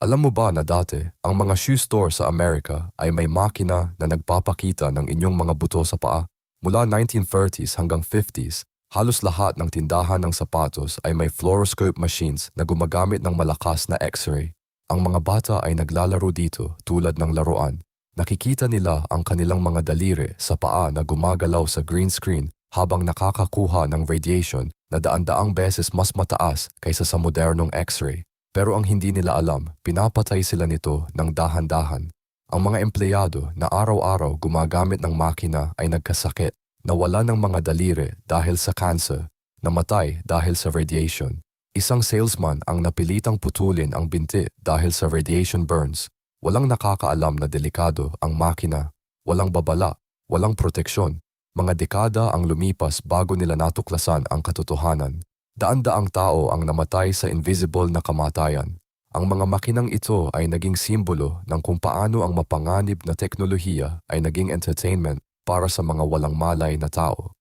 Alam mo ba na dati, ang mga shoe store sa Amerika ay may makina na nagpapakita ng inyong mga buto sa paa? Mula 1930s hanggang 50s, halos lahat ng tindahan ng sapatos ay may fluoroscope machines na gumagamit ng malakas na X-ray. Ang mga bata ay naglalaro dito tulad ng laruan. Nakikita nila ang kanilang mga daliri sa paa na gumagalaw sa green screen habang nakakakuha ng radiation na daan-daang beses mas mataas kaysa sa modernong X-ray. Pero ang hindi nila alam, pinapatay sila nito ng dahan-dahan. Ang mga empleyado na araw-araw gumagamit ng makina ay nagkasakit, nawala ng mga daliri dahil sa cancer, namatay dahil sa radiation. Isang salesman ang napilitang putulin ang binti dahil sa radiation burns. Walang nakakaalam na delikado ang makina, walang babala, walang proteksyon. Mga dekada ang lumipas bago nila natuklasan ang katotohanan. Daan-daang tao ang namatay sa invisible na kamatayan. Ang mga makinang ito ay naging simbolo ng kung paano ang mapanganib na teknolohiya ay naging entertainment para sa mga walang malay na tao.